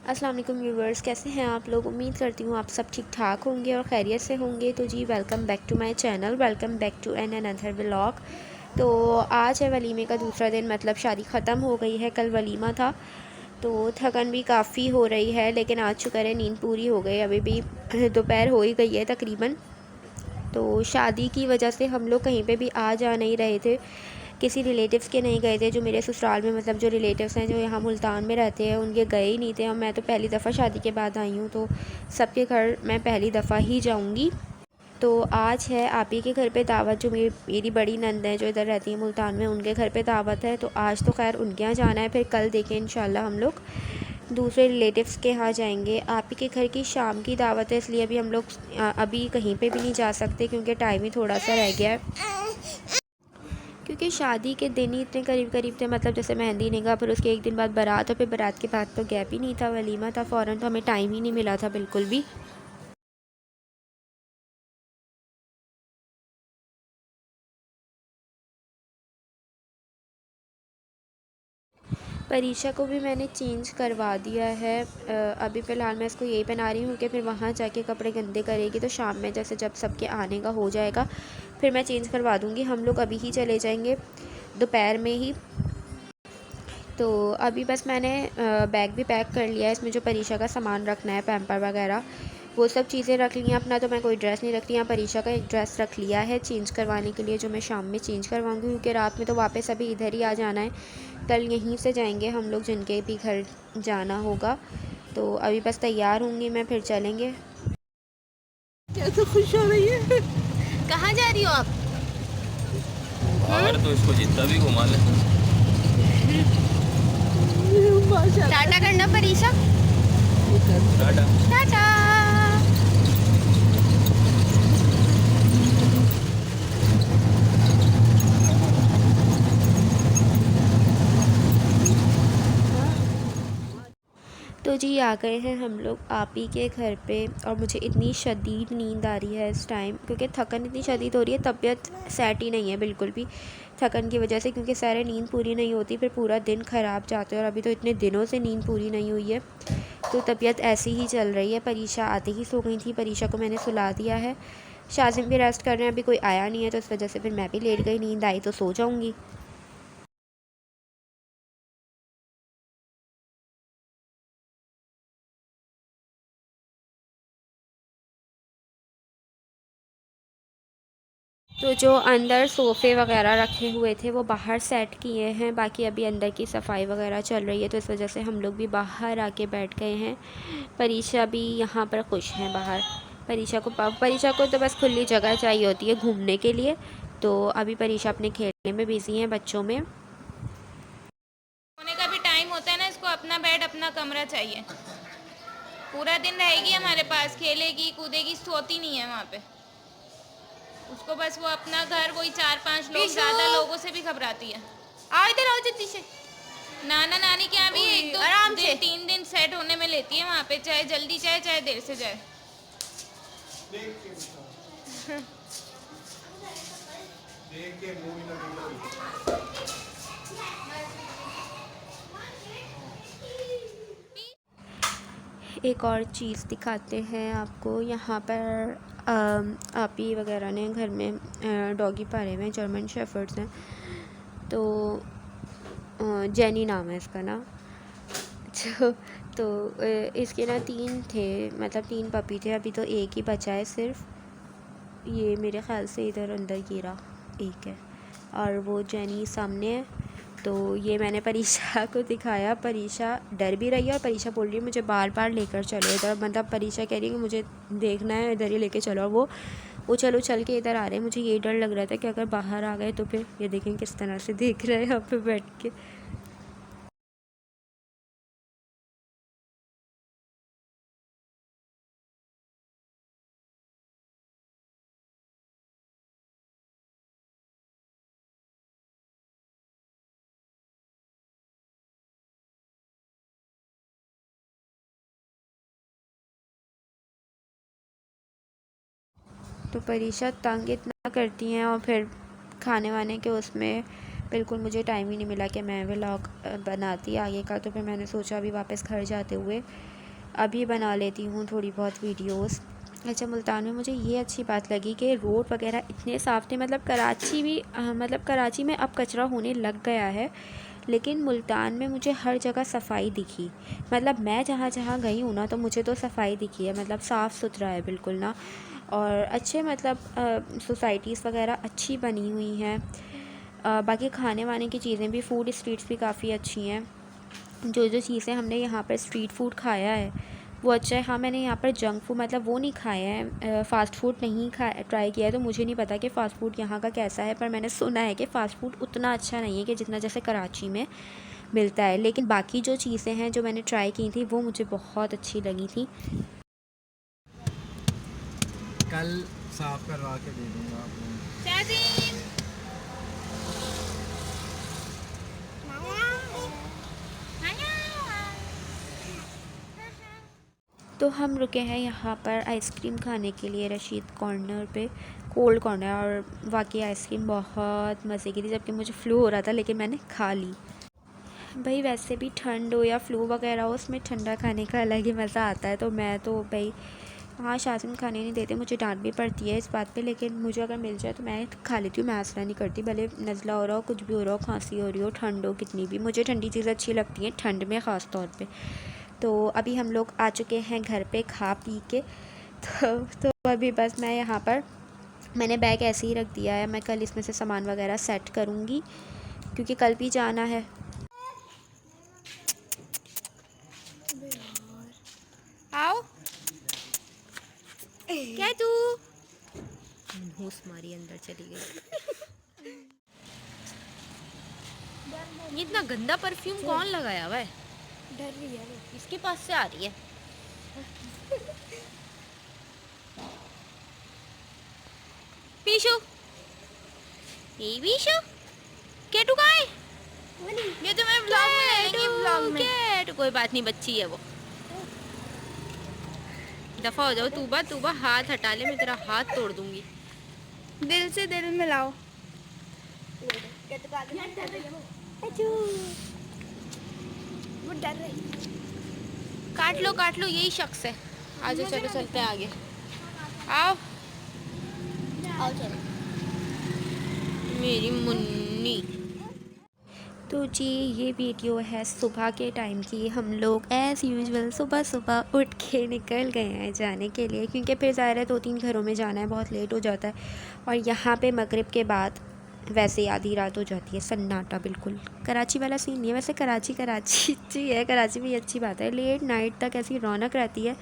अस्सलाम वालेकुम व्यूवर्स, कैसे हैं आप लोग। उम्मीद करती हूँ आप सब ठीक ठाक होंगे और खैरियत से होंगे। तो जी welcome back to my channel, welcome back to an another vlog. तो आज है वलीमे का दूसरा दिन, मतलब शादी ख़त्म हो गई है, कल वलीमा था। तो थकन भी काफ़ी हो रही है, लेकिन आज शुक्र है नींद पूरी हो गई। अभी भी दोपहर हो ही गई है तकरीबन। तो शादी की वजह से हम लोग कहीं पे भी आ जा नहीं रहे थे, किसी रिलेटिव्स के नहीं गए थे। जो मेरे ससुराल में, मतलब जो रिलेटिव्स हैं जो यहाँ मुल्तान में रहते हैं, उनके गए ही नहीं थे। और मैं तो पहली दफ़ा शादी के बाद आई हूँ, तो सबके घर मैं पहली दफ़ा ही जाऊँगी। तो आज है आप ही के घर पे दावत। जो मेरी बड़ी नंद है जो इधर रहती है मुल्तान में, उनके घर पे दावत है। तो आज तो खैर उनके यहाँ जाना है, फिर कल देखें इंशाल्लाह हम लोग दूसरे रिलेटिव्स के यहाँ जाएंगे। आप ही के घर की शाम की दावत है, इसलिए अभी हम लोग अभी कहीं पे भी नहीं जा सकते, क्योंकि टाइम ही थोड़ा सा रह गया है। क्योंकि शादी के दिन ही इतने करीब करीब थे, मतलब जैसे मेहंदी निकाह, फिर उसके एक दिन बाद बारात, और फिर बारात के बाद तो गैप ही नहीं था, वलीमा था फ़ौरन। तो हमें टाइम ही नहीं मिला था बिल्कुल भी। परीक्षा को भी मैंने चेंज करवा दिया है। अभी फ़िलहाल मैं इसको यही पहना रही हूँ कि फिर वहाँ जाके कपड़े गंदे करेगी, तो शाम में जैसे जब सबके आने का हो जाएगा फिर मैं चेंज करवा दूँगी। हम लोग अभी ही चले जाएंगे दोपहर में ही। तो अभी बस मैंने बैग भी पैक कर लिया है। इसमें जो परीक्षा का सामान रखना है, पैम्पर वगैरह, वो सब चीज़ें रख ली हैं अपना। तो मैं कोई ड्रेस नहीं रख रही, यहाँ परीक्षा का एक ड्रेस रख लिया है चेंज करवाने के लिए, जो मैं शाम में चेंज करवाऊँगी, क्योंकि रात में तो वापस अभी इधर ही आ जाना है। कल यहीं से जाएंगे हम लोग, जिनके भी घर जाना होगा। तो अभी बस तैयार होंगी मैं, फिर चलेंगे। कैसे खुश हो रही है। कहाँ जा रही हो आप? बाहर तो इसको जितना भी घुमा ले। टाटा करना परीक्षा। टाटा। टाटा। तो जी आ गए हैं हम लोग आप ही के घर पे। और मुझे इतनी शदीद नींद आ रही है इस टाइम, क्योंकि थकन इतनी शदीद हो रही है, तबीयत सेट ही नहीं है बिल्कुल भी थकन की वजह से। क्योंकि सारे नींद पूरी नहीं होती, फिर पूरा दिन ख़राब जाता है। और अभी तो इतने दिनों से नींद पूरी नहीं हुई है, तो तबीयत ऐसी ही चल रही है। परीक्षा आते ही सो गई थी, परीक्षा को मैंने सुला दिया है। शाजिम भी रेस्ट कर रहे हैं, अभी कोई आया नहीं है, तो इस वजह से फिर मैं भी लेट गई। नींद आई तो सो जाऊँगी। तो जो अंदर सोफ़े वगैरह रखे हुए थे वो बाहर सेट किए हैं, बाकी अभी अंदर की सफाई वगैरह चल रही है, तो इस वजह से हम लोग भी बाहर आके बैठ गए हैं। परीक्षा भी यहाँ पर खुश हैं बाहर। परीक्षा को तो बस खुली जगह चाहिए होती है घूमने के लिए। तो अभी परीक्षा अपने खेलने में बिज़ी हैं, बच्चों में। सोने का भी टाइम होता है ना, इसको अपना बेड अपना कमरा चाहिए। पूरा दिन रहेगी हमारे पास, खेलेगी कूदेगी, सोती नहीं है वहाँ पे। उसको बस वो अपना घर, वही 4-5 लोग, ज़्यादा लोगों से भी घबराती है। आओ इधर आओ जल्दी से। नाना नानी के यहाँ भी एक दो आराम से 3 दिन सेट होने में लेती है वहाँ पे, चाहे जल्दी जाए चाहे देर से जाए। एक और चीज़ दिखाते हैं आपको। यहाँ पर आपी वगैरह ने घर में डॉगी पाले हुए हैं, जर्मन शेफर्ड्स हैं। तो जेनी नाम है इसका ना। तो इसके ना 3 थे, मतलब 3 पपी थे, अभी तो एक ही बचा है सिर्फ। ये मेरे ख़्याल से इधर अंदर गिरा एक है, और वो जेनी सामने है। तो ये मैंने परीक्षा को दिखाया। परीक्षा डर भी रही है, और परीक्षा बोल रही है मुझे बार बार लेकर चलो इधर, मतलब परीक्षा कह रही है कि मुझे देखना है, इधर ही लेके चलो। और वो चलो चल के इधर आ रहे हैं। मुझे ये डर लग रहा था कि अगर बाहर आ गए तो फिर ये देखें किस तरह से देख रहे हैं यहाँ पे बैठ के। तो परीक्षा तंग इतना करती हैं, और फिर खाने वाने के उसमें बिल्कुल मुझे टाइम ही नहीं मिला कि मैं व्लॉग बनाती आगे का। तो फिर मैंने सोचा अभी वापस घर जाते हुए अभी बना लेती हूँ थोड़ी बहुत वीडियोस। अच्छा, मुल्तान में मुझे ये अच्छी बात लगी कि रोड वगैरह इतने साफ़ थे। मतलब कराची भी मतलब कराची में अब कचरा होने लग गया है, लेकिन मुल्तान में मुझे हर जगह सफाई दिखी। मतलब मैं जहाँ जहाँ गई हूँ ना, तो मुझे तो सफाई दिखी है। मतलब साफ़ सुथरा है बिल्कुल ना, और अच्छे मतलब सोसाइटीज़ वगैरह अच्छी बनी हुई हैं। बाकी खाने वाने की चीज़ें भी, फूड स्ट्रीट्स भी काफ़ी अच्छी हैं। जो जो चीज़ें हमने यहाँ पर स्ट्रीट फूड खाया है वो अच्छा है। हाँ, मैंने यहाँ पर जंक फूड मतलब वो नहीं खाया है, फ़ास्ट फूड नहीं खाया, ट्राई किया है। तो मुझे नहीं पता कि फ़ास्ट फूड यहाँ का कैसा है, पर मैंने सुना है कि फ़ास्ट फूड उतना अच्छा नहीं है कि जितना जैसे कराची में मिलता है। लेकिन बाकी जो चीज़ें हैं जो मैंने ट्राई की थी वो मुझे बहुत अच्छी लगी थी। कल साफ करवा के दे दूँगा आपको। शाजीन तो हम रुके हैं यहाँ पर आइसक्रीम खाने के लिए रशीद कॉर्नर पे, कोल्ड कॉर्नर। और वाकई आइसक्रीम बहुत मज़े की थी, जबकि मुझे फ़्लू हो रहा था लेकिन मैंने खा ली। भाई वैसे भी ठंड हो या फ़्लू वगैरह हो, उसमें ठंडा खाने का अलग ही मज़ा आता है। तो मैं तो भाई हाँ, शाज़िम खाने नहीं देते, मुझे डांट भी पड़ती है इस बात पे, लेकिन मुझे अगर मिल जाए तो मैं खा लेती हूँ। मैं आसरा नहीं करती, भले नज़ला हो रहा हो, कुछ भी हो रहा हो, खांसी हो रही हो, ठंड हो कितनी भी, मुझे ठंडी चीज़ें अच्छी लगती हैं, ठंड में ख़ास तौर पे। तो अभी हम लोग आ चुके हैं घर पे खा पी के। तो अभी बस मैं यहाँ पर मैंने बैग ऐसे ही रख दिया है। मैं कल इसमें से सामान वगैरह सेट करूँगी क्योंकि कल भी जाना है। आओ क्या तू घूस मारी अंदर चली गई। ये इतना गंदा परफ्यूम कौन लगाया हुआ है? डर रही है इसके पास से आ रही है। पीशु, ये पीशु केटू कहाँ है? ये तो मैं ब्लॉग में ले लेंगे, ब्लॉग में। केटू कोई बात नहीं, बच्ची है वो। दफा हो जाओ तूबा, हाथ हटा ले, मैं तेरा हाथ तोड़ दूंगी। दिल से दिल मिलाओ। वो डर रही। काट लो, यही शख्स है। आज चलो चलते हैं आगे। आओ मेरी मुन्नी। तो जी ये वीडियो है सुबह के टाइम की। हम लोग एज़ यूजुअल सुबह सुबह उठ के निकल गए हैं जाने के लिए, क्योंकि फिर ज़ाहिर है 2-3 घरों में जाना है, बहुत लेट हो जाता है। और यहाँ पे मगरिब के बाद वैसे ही आधी रात हो जाती है, सन्नाटा बिल्कुल। कराची वाला सीन नहीं है, वैसे कराची जी है, कराची में ये अच्छी बात है, लेट नाइट तक ऐसी रौनक रहती है।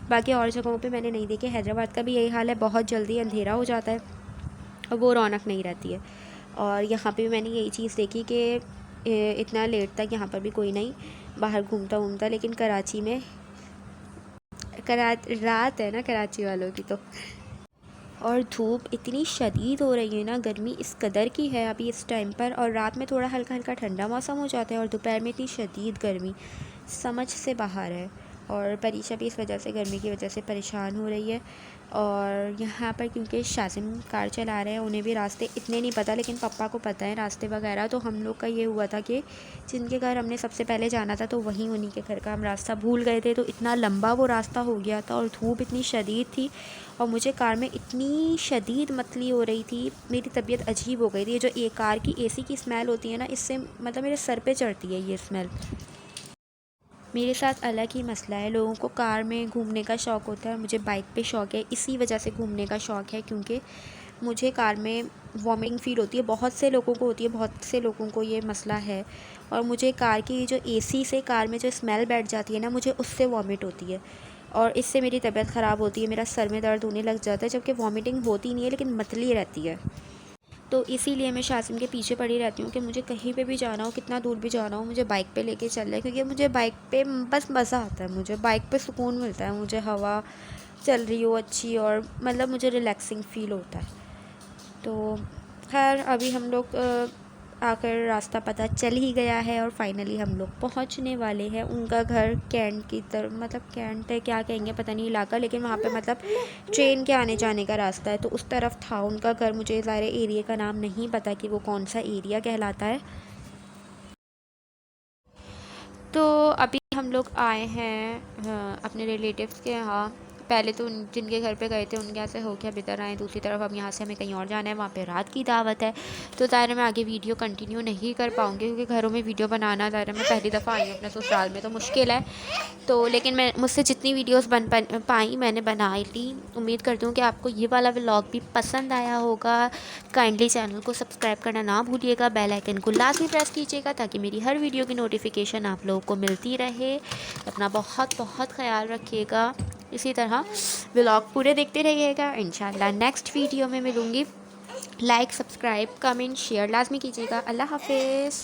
बाकी और जगहों पे मैंने नहीं देखी। हैदराबाद का भी यही हाल है, बहुत जल्दी अंधेरा हो जाता है और वो रौनक नहीं रहती है। और यहाँ पे भी मैंने यही चीज़ देखी कि इतना लेट तक यहाँ पर भी कोई नहीं बाहर घूमता। लेकिन कराची में रात है ना कराची वालों की तो। और धूप इतनी शदीद हो रही है ना, गर्मी इस कदर की है अभी इस टाइम पर। और रात में थोड़ा हल्का हल्का ठंडा मौसम हो जाता है, और दोपहर में इतनी शदीद गर्मी समझ से बाहर है। और परीक्षा भी इस वजह से, गर्मी की वजह से परेशान हो रही है। और यहाँ पर क्योंकि शाज़िम कार चला रहे हैं, उन्हें भी रास्ते इतने नहीं पता, लेकिन पापा को पता है रास्ते वगैरह। तो हम लोग का ये हुआ था कि जिनके घर हमने सबसे पहले जाना था, तो वहीं उन्हीं के घर का हम रास्ता भूल गए थे। तो इतना लंबा वो रास्ता हो गया था, और धूप इतनी शदीद थी, और मुझे कार में इतनी शदीद मतली हो रही थी, मेरी तबीयत अजीब हो गई थी। जो एक कार की एसी की स्मेल होती है ना, इससे मतलब मेरे सर पे चढ़ती है ये स्मेल। मेरे साथ अलग ही मसला है। लोगों को कार में घूमने का शौक़ होता है, मुझे बाइक पे शौक़ है। इसी वजह से घूमने का शौक़ है, क्योंकि मुझे कार में वॉमिटिंग फ़ील होती है। बहुत से लोगों को होती है, बहुत से लोगों को ये मसला है। और मुझे कार की जो एसी से कार में जो स्मेल बैठ जाती है ना, मुझे उससे वॉमिट होती है, और इससे मेरी तबीयत ख़राब होती है। मेरा सर में दर्द होने लग जाता है, जबकि वॉमिटिंग होती नहीं है लेकिन मतली रहती है। तो इसीलिए मैं शाज़िम के पीछे पड़ी रहती हूँ कि मुझे कहीं पे भी जाना हो, कितना दूर भी जाना हो, मुझे बाइक पे लेके चल रहा है। क्योंकि मुझे बाइक पे बस मज़ा आता है, मुझे बाइक पे सुकून मिलता है, मुझे हवा चल रही हो अच्छी, और मतलब मुझे रिलैक्सिंग फ़ील होता है। तो खैर अभी हम लोग आखिर रास्ता पता चल ही गया है और फाइनली हम लोग पहुंचने वाले हैं। उनका घर कैंट की तरफ, मतलब कैंट है क्या कहेंगे पता नहीं इलाका, लेकिन वहाँ पे मतलब ट्रेन के आने जाने का रास्ता है, तो उस तरफ था उनका घर। मुझे ज़ाहिर एरिया का नाम नहीं पता कि वो कौन सा एरिया कहलाता है। तो अभी हम लोग आए हैं अपने रिलेटिव्स के यहाँ। पहले तो जिनके घर पे गए थे उनके यहाँ से होके अब इधर आए। दूसरी तरफ अब यहाँ से हमें कहीं और जाना है, वहाँ पे रात की दावत है। तो ज़ाहिर मैं आगे वीडियो कंटिन्यू नहीं कर पाऊँगी क्योंकि घरों में वीडियो बनाना ज़ाहिर मैं पहली दफ़ा आई हूँ अपने ससुराल में, तो मुश्किल है। तो लेकिन मैं मुझसे जितनी वीडियोस बन पाई मैंने बना ली। उम्मीद करती हूँ कि आपको ये वाला व्लॉग भी पसंद आया होगा। काइंडली चैनल को सब्सक्राइब करना ना भूलिएगा, बेल आइकन को लाजमी प्रेस कीजिएगा ताकि मेरी हर वीडियो की नोटिफिकेशन आप लोगों को मिलती रहे। अपना बहुत बहुत ख्याल रखिएगा। इसी तरह व्लॉग पूरे देखते रहिएगा। इंशाल्लाह नेक्स्ट वीडियो में मिलूँगी। लाइक, सब्सक्राइब, कमेंट, शेयर लाजमी कीजिएगा। अल्लाह हाफिज़।